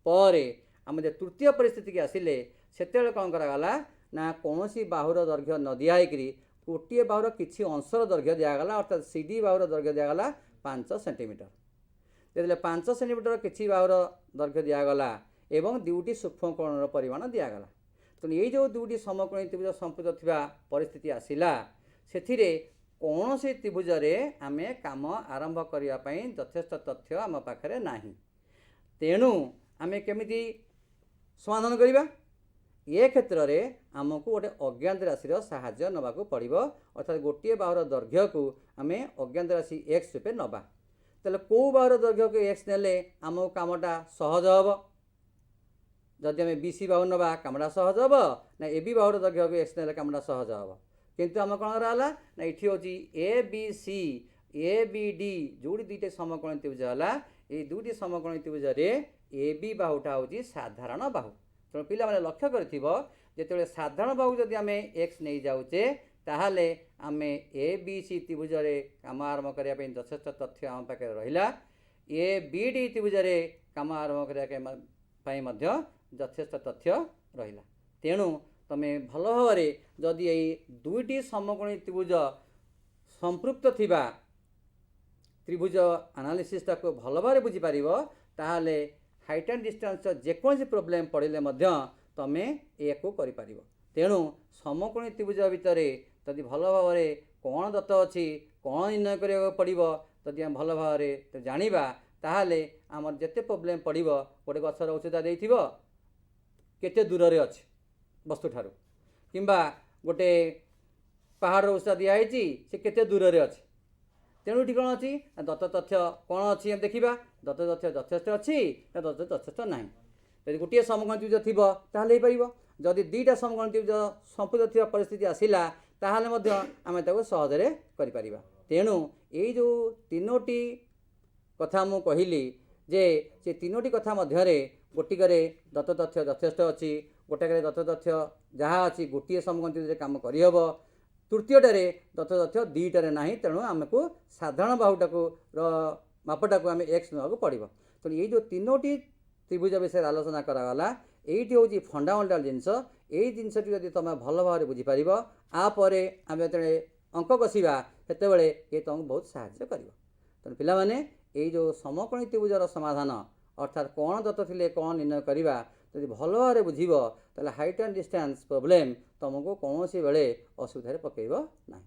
पर आम जो तृतीय परिस्थिति की आसिले से कौन करागला ना कौन बाहुर दैर्घ्य न दिखाई गोटे बाहुर किसी अंशर दैर्घ्य दिगला अर्थात सी डी बाहुर दैर्घ्य दिगला 5 सेंटीमीटर जो 5 सेंटीमीटर किसी बाहुर दैर्घ्य दिगला एवं दुईटी सूक्ष्म कोणर परिमाण दिगला तेणु ये जो दुईटी समकोणी त्रिभुज संपृक्त थी परिस्थिति आसला से कौन से त्रिभुज आम काम आरंभ करने यथेष्ट तथ्य आम पाखे ना तेणु आम केमी समाधान करवा ये क्षेत्र में आमको गोटे अज्ञात राशि साहाय्य नवाक पड़ो अर्थात गोटे बाहुर दैर्घ्य को आम अज्ञात राशि एक्स रूपे नवा तेल कौ बाहुर दैर्घ्य को एक्स ने आमको कामटा सहज हम जदि आम बी सी बाहु नवा कामटा सहज हम ना ए बी बाहुर दैर्घ्य को एक्स ने कामटा सहज हम किंतु आम कौन रहा ना ये हूँ A B C A B D जोड़ी दुईटे समकोणी त्रिभुज है ये दुईटी समकोणी त्रिभुज ए बी बाहुटा हूँ साधारण बाहु तेणु पिला माने लक्ष्य करते साधारण बाहु जदि आम एक्स नहीं जाऊे ताहले आम ए बी सी त्रिभुज काम आरंभ करने यथेष्ट तथ्य आम पाखे रहा ए बी डी त्रिभुज काम आरंभ करने यथेष्ट तथ्य रहा तेणु तमें भल भाव जदि ये दुईटी समकोणी त्रिभुज संपृक्त थिबा त्रिभुज एनालिसिस को भल भाव बुझीपार ताहले हाइट एंड डिस्टेंस जेकोसी प्रोब्लेम पड़े तमें या कर तेणु समकोणी त्रिभुज भितर जदि भल भाव कौन दत्त अच्छी कौन निर्णय करा पड़ो जदि आम भल भाव जाना ताहले आमर जिते प्रोब्लेम पड़ो गोटे गचर उच्चता देथिबो केते दूर रे अच्छे वस्तु ठारू किंबा गोटे पहाड़ उच्चता दिखाई से केते दूर रे अच्छे तेणु ये कौन अच्छी दत्त तथ्य कौन अच्छी देखा दत्त तथ्य यथेष्ट अच्छी ना दत्त यथेष्ट ना यदि गोटे समकोण त्रिभुज थी ताहले जदि दुईटा समकोण त्रिभुज संपृक्त थी परिस्थिति आसला ताहले आम सहजरे करिपरिबा तेणु ये जो तीनोटी कथा मु कहली जे से तीनोटी कथा मध्य गोटिकर दत्त तथ्य यथेष्ट अच्छी गोटाक दत्त तथ्य जहाँ अच्छी गोटे समकोण त्रिभुज काम करहब तृतीयटारे दत्त तथ्य दुईटारे ना तेणु आमको साधारण बाहुटा को मापटा को आम एक्स नाक पड़ो तेणु ये जो तीनोटी त्रिभुज विषय आलोचना करागला ये हूँ फंडामेंटाल जिनस यही जिनसटी जब तुम भल भाव बुझीपार आपर आम जो अंक कषा से ये तुमको बहुत साहाय्य कर तेणु पिलाने ये जो समकोणी त्रिभुजर समाधान अर्थात कौन दत्त थे कौन निर्णय करवा जब भल भाव बुझब ताले हाइट एंड डिस्टेंस प्रोब्लेम तुमको कौन सी बेले असुविधा पकेब ना।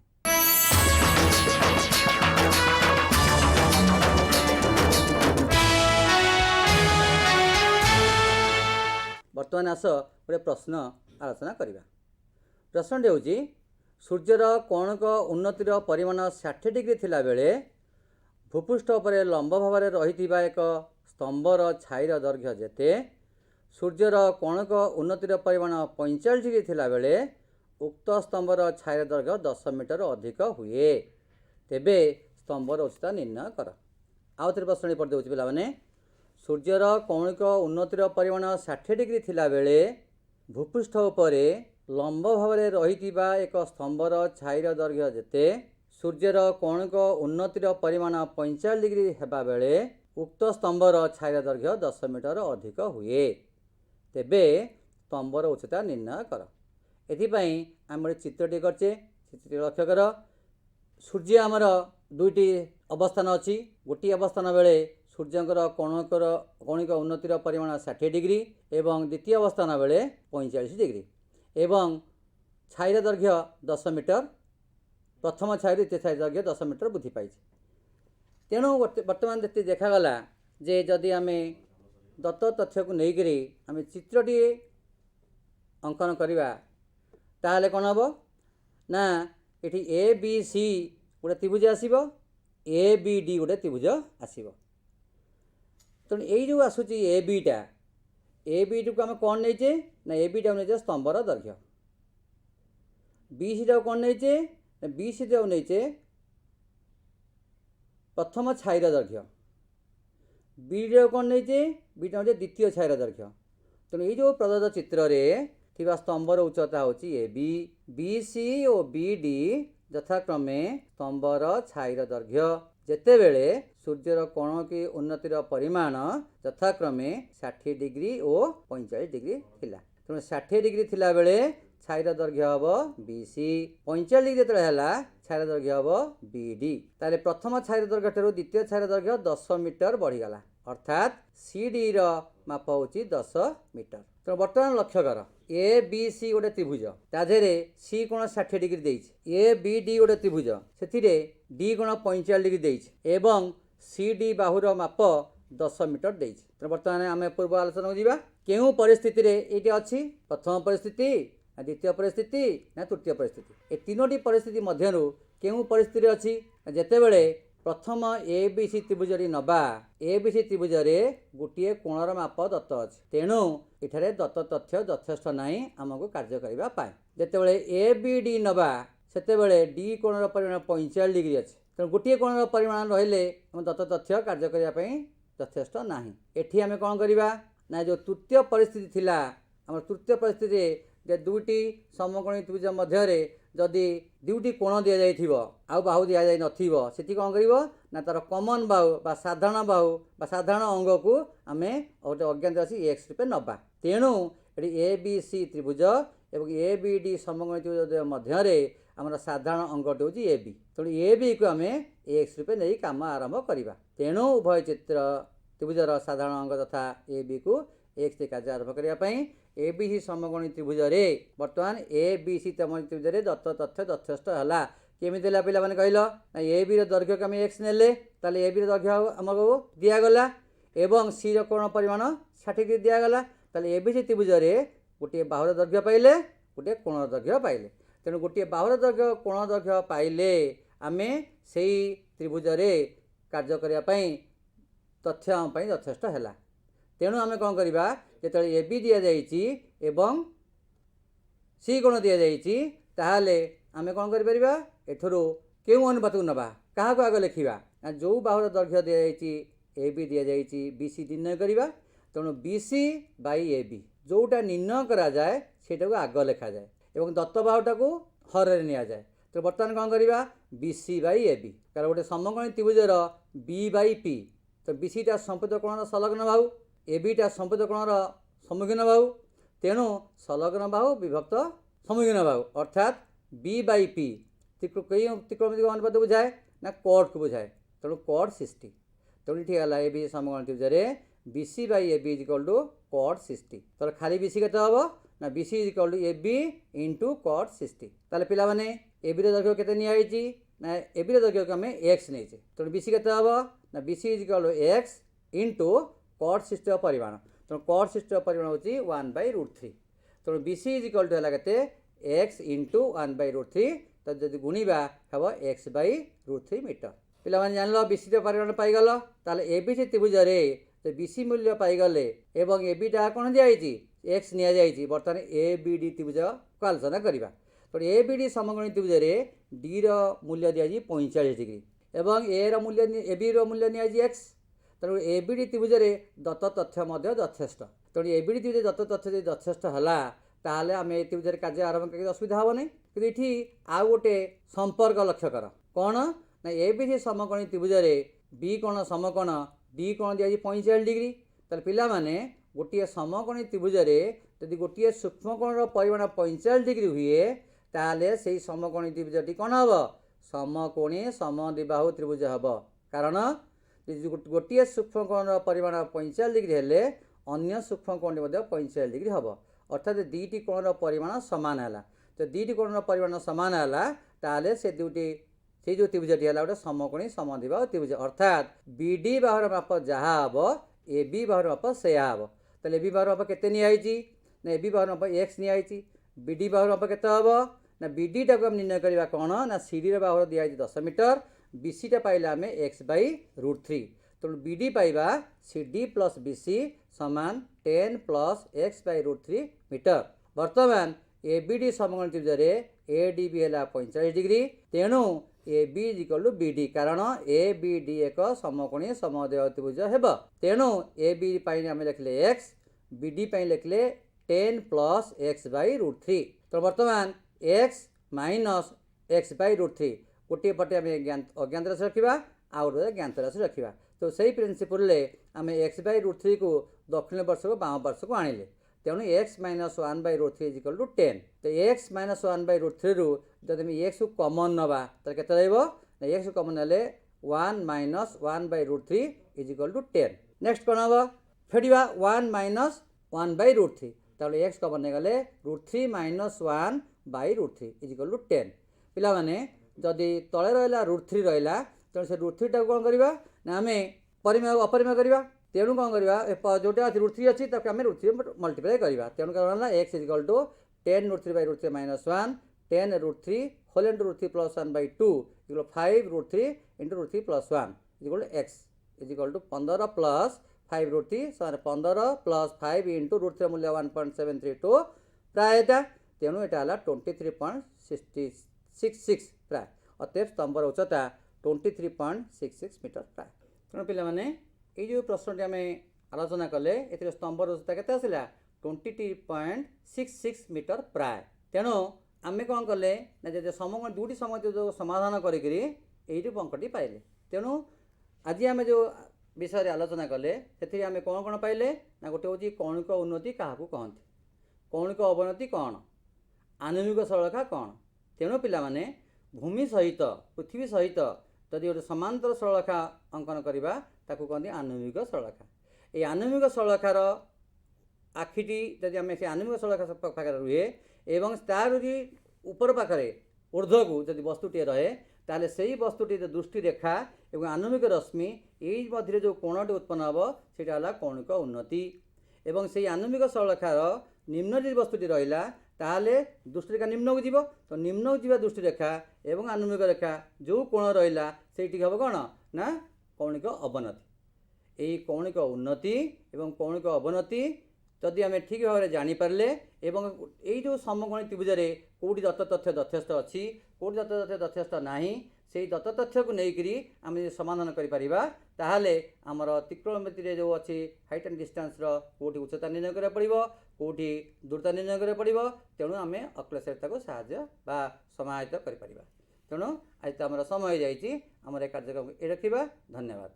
बर्तमान आस गोटे प्रश्न आलोचना करवा प्रश्न हूँ सूर्यर कोणक उन्नतिर परिमाण 60 डिग्री थिला बेले भूपृष्ठ पर लंब भाव में रही एक स्तंभर छाईर दैर्घ्य जेते सूर्यर कोणक उन्नतिर परिमाण 45 डिग्री थिला बेले उक्त स्तंभर छाईर दैर्घ्य 10 मीटर अधिक हुए तेबे स्तंभर उच्चता निर्णय कर आउ थे प्रश्न पढ़ी पे सूर्यर कौणिक उन्नतिर परिमाण 60 डिग्री थिला बेले भूपृष्ठ उपरे लंब भाव में रही एक स्तंभर छाईर दैर्घ्य जेते सूर्यर कौणिक उन्नतिर परिमाण 45 डिग्री हेबा बेले उक्त स्तंभर छाईर दैर्घ्य 10 मीटर अधिक हुए तेबे स्तंभर उच्चता निर्णय कर। एथिपाई आम चित्रटी करचे चित्रटी लक्ष्य कर। सूर्य आमर दुईटी अवस्थान अच्छी गोटी अवस्थान बेले सूर्यंकर कौणिक उन्नतिर परिमाण 60 डिग्री एवं द्वितीय अवस्थान बेले 45 डिग्री एवं छाईर दैर्घ्य 10 मीटर प्रथम छाई द्वितीय छाई दैर्घ्य 10 मीटर वृद्धि पाई। तेणु बर्तमान देखागला जे जदि आम दत्त तथ्य को लेकर आम चित्रटी अंकन करवा ताहले कौन हम ना ये ए बी सी गोटे त्रिभुज आसब ए बी डी गोटे त्रिभुज आसब। तेणु यही जो आसूची ए बी टी को आम कौन नहींचे ना ए बी टा नहीं स्तंभर दैर्घ्य बी सी टा कौन नहींचे ना बी सी टा नहींचे प्रथम छाईर दैर्घ्य बी डी कौन नहींचे बी टा द्वितीय छाईर दैर्घ्य। तेणु ये जो प्रदत्त चित्र रे थिबा स्तंभर उच्चता होची ए बी सी और बी डी यथाक्रमे स्तंभर छाईर दैर्घ्य जेतेबेले सूर्यर कौणकी उन्नतिर परिमाण यथाक्रमे 60 डिग्री और 45 डिग्री थिला। तेणु 60 डिग्री थिला बेले छाईर दैर्घ्य हम बी सी 45 डिग्री जो है छाईर दैर्घ्य हम बी डी ताले प्रथम छाईर दैर्घ्य ठारू द्वितीय छाईर दैर्घ्य 10 मीटर बढ़ीगला अर्थात सी डी माप होची 10 मीटर। तो बर्तमान लक्ष्य कर ए बी सी गोटे त्रिभुज ताधे सी कोण 60 डिग्री देइछ ए बी डी गोटे त्रिभुज से डी कोण 45 डिग्री देइछ एवं सी डी बाहुर माप 10 मीटर देइछ। तो बर्तमान आम पूर्व आलोचना को केउ परिस्थिति रे एटी अछि प्रथम परिस्थिति द्वितीय परिस्थिति ना तृतीय परिस्थिति ए तीनोटी परिस्थिति मध्यरु केउ परिस्थिति अछि जेतेबेले प्रथम ए बी सी त्रिभुज नबा ए बी सी त्रिभुज गोटे कोणर माप दत्त अच्छे तेणु इठारे दत्त तथ्य यथेष्ट नाई आमको कार्य करबा पाए। जेतेबेले ए बी डी नबा सेतेबेले डी कोणर परिमाण 45 डिग्री अच्छे तेणु गोटे कोणर परिमाण रहिले आम दत्त तथ्य कार्य करबा पई यथेष्ट नाही। एठी आमे कोन करबा ना जो तृतीय परिस्थिति थिला आम तृतीय परिस्थिति जे दुईटी समकोणी त्रिभुज मध्य जदि दुईटी कोण दि जाइथिबो आउ बाहु दि जाई नथिबो सेठी कोन करिवो ना तार कॉमन बाहु बा साधारण अंग को आमे गोटे अज्ञात राशि एक्स रूपे नबा। तेणु ये ए बी सी त्रिभुज एवं ए बी डी समकोणी त्रिभुज मध्य आमर साधारण अंगटी होची ए बी तेणु ए बी को आमे एक्स रूपे नहीं काम आरंभ करवा। तेणु उभय चित्र त्रिभुजर साधारण अंग तथा ए बी को एक्स कार्य आरंभ करने ए बी सी समकोणी त्रिभुज बर्तमान ए बी सी त्रिभुज दत्त तथ्य यथेष्ट है केमी पे मैंने कहल ना ए बी दैर्घ्य को आम एक्स ने ए बी दैर्घ्य आमको दिगला एवं सी कोण परिमाण 60 डिग्री दिगला ए बी सी त्रिभुज गोटे बाहुर दैर्घ्य पाइले गोटे कोण दैर्घ्य पाइले तेणु गोटे बाहुर दैर्घ्य कोण दैर्घ्य पाइले आम से त्रिभुज कार्य करने तथ्य आम यथेष्ट है। तेणु आम कौन करवा जो ए बी दि जाइए एवं सी कोण दि जाइए ताहले आम कौन करिपरिबा एथरो केउ अनुपात को नबा क्या आग लिखा ना जो बाहुर दैर्घ्य दि जाइए ए बी दि जाइए बी सी निर्णय करवा तेणु B C by A B जोटा निर्णय करा जाए सेटा को आग लिखा जाए एवं दत्त बाहुटा को हर नि जाए। तो बर्तमान कौन करवा B C by A B कारण गोटे समकोणी त्रिभुजर बी बाई पी तो बी सी टा संपूर्ण कोणर संलग्न बाहु ए बी टा संपूर्ण कोणर सम्मुखीन बाहु तेणु संलग्न बाहु विभक्त सम्मुखीन बाहु अर्थात बी बाई पी त्रिकोणमितिक अनुपात बुझाए ना कॉट को बुझाए तेणु कॉट 60 तेणु ठीक है ए बी समकोण त्रिभुज B C by A B equal to cot 60 तो खाली बी सी के ना B C equal to A B into cot 60 ताले पिला माने ए बी दैर्घ्य केते नियाइची ना ए बी दैर्घ्य को आम एक्स नहीं तेणु बी सी के ना B C equal to X into cot 60 परिमाण तेणु कॉट 60 परिमाण होची 1/√3 तेणु बी सी इक्वल टू है एक्स इंटू 1/√3 तो जब गुणा हम x/√3 मीटर पिला माने जान लो बी सी परिमाण पाईगल ताले ए बी सी त्रिभुज तो बी सी मूल्य पाईगले एवं ए बी टा कौन दिखाई एक्स नि जाइए बर्तमान ए बी डी त्रिभुज को आलोचना करवा तो ए बी डी समकोणी त्रिभुज डी मूल्य दिखाई 45 डिग्री एवं ए रो मूल्य ए बी रो मूल्य नि एक्स तेणु ए बी डी त्रिभुज दत्त तथ्य यथेष्ट तेणु ए बी डी त्रिभुज दत्त तथ्य यथेष्ट है ताहले आम ए त्रिभुज कार्य आरंभ करके असुविधा हे नहीं कि ये आउ गोटे संपर्क लक्ष्य कर कौन ना ए बी सी समकोणी त्रिभुज बी कोण समकोण डी कोण दिया 45 डिग्री तार पिला माने गोटे समकोणी त्रिभुज यदि गोटे सूक्ष्मकोण परिमाण 45 डिग्री हुए ताहले से समकोणी त्रिभुजटी कौन हम समकोणी समद्विबाहु त्रिभुज हम कारण गोटे सूक्ष्मकोण परिमाण 45 डिग्री हेले अन्य सूक्ष्मकोण 45 डिग्री हम अर्थात दुईटी कोण परिमाण सामान है तो दुईटी कोण परिमाण सामान है ताहले से दुईटी से जो त्रिभुजटी है गोटे समकोणी समद्विबाहु त्रिभुज अर्थात बी डी बाहुर माप जहाँ हम ए बी बाहुर माप से हम तो ए बी बाहुर माप के ना ए बी बाहुर माप एक्स नि बी डी बाहुर माप के ना बी डी टाक निर्णय करवा कौन ना सी डी बाहुर दिखाई 10 मीटर बी सी टा पाइला आम x/√3 तेणु बी डी पाइबा C D plus B C समान 10 प्लस x/√3 मीटर बर्तमान ए बी डी समकोण त्रिभुज ए डी बी है 45 डिग्री तेणु A B equal to B D कारण ए बी डी एक समकोणी समद्विबाहु त्रिभुज हेब तेणु ए बी आम लिखले x बी डी लिखले 10 प्लस x/√3 तो बर्तमान x माइनस x/√3 गोटे पटे आम अज्ञात राशि रखा आउ गोटे ज्ञात राशि रखा तो सही प्रिंसिपल आम x/√3 को दक्षिण पार्श्व को बाम पार्श्व को आणिले तेणु x माइनस 1/√3 इक्वल टू 10 तो x माइनस 1/√3 रु जब x को कमन नवा तो के x को कमन हेले 1 माइनस 1/√3 इक्वल टू 10 नेक्स्ट कौन हम फेड़ा 1 माइनस 1/√3 ताले x कमन नहीं गले √3 माइनस 1/√3 इक्वल टू 10 पिला माने जदि तले रहा √3 रहा तेणु से √3 टाक कौन करवा ना आम परिमेय अपरिमेय करवा तेणु कौन करवा जोटा √3 अच्छी आम √3 मल्टीप्लाई करवा तेणु कौन है x equal to 10 √3/√3 minus 1 10 √3 whole into √3 plus 1/2 equal 5 √3 into √3 plus 1 equal to x equal to 15 plus 5 √3 15 plus 5 into √3 मूल्य 1.732 प्राय तेणु यहाँ 23.66 प्राय अतएव स्तंभर उच्चता 23.66 मीटर प्राय तेणु पे ये जो प्रश्न आम आलोचना कले ए स्तंभर उच्चता के 23.66 मीटर प्राय तेणु आम कौन कले ना जो समकोण दुटी समकोण जो समाधान करी अंकटी पाइले तेणु आज आम जो विषय आलोचना कले से आम कौन कौन पाइले ना गोटे हूँ कौणिक उन्नति क्या कहते कौणिक अवनति कौन आनुमिक सरलरेखा कौन तेणु पिला माने भूमि सहित पृथ्वी सहित जदि गोटे समांतर सरलरेखा अंकन करवा ताकू कहते आनुमिक सरलरेखा ये आनुमिक सरलरेखार आखिटी जदि आम से आनुमिक सरलरेखा पाखे रुहे एवं तार ऊपर पाखे ऊर्ध्व को जदि वस्तुटी रहे ताले से वस्तुटी दृष्टि रेखा एवं आनुमिक रश्मि यही मध्य जो कोणटी उत्पन्न हम सेटा कौणिक उन्नति एवं से आनुमिक सरलरेखार निम्न जो वस्तुटी रहा ताहले दृष्टि रेखा निम्न को जीव तो निम्न को जीवा दृष्टि रेखा एवं आनुमिक रेखा जो कोण रहा से हम कौन ना कौणिक अवनति यही कौणिक उन्नति एवं कौणिक अवनति जदि आम ठीक भाव में जानीपारे एवं यही जो समकोणी त्रिभुज कौटी दत्त तथ्य यथेष्ट अच्छी कौटी दत्त तथ्य यथेष्ट ना से दत्त तथ्य को लेकर आम समाधान करें आमर त्रिकोणमिति जो अच्छी हाइट एंड डिस्टेंस कौटी उच्चता निर्णय करा पड़ो कौटी दूरता निर्णय करा पड़ो तेणु आम अक्लेशता को साहाय्य बा समाहित करें तेणु आज तो आम समय जाम कार्यक्रम ये रखा धन्यवाद।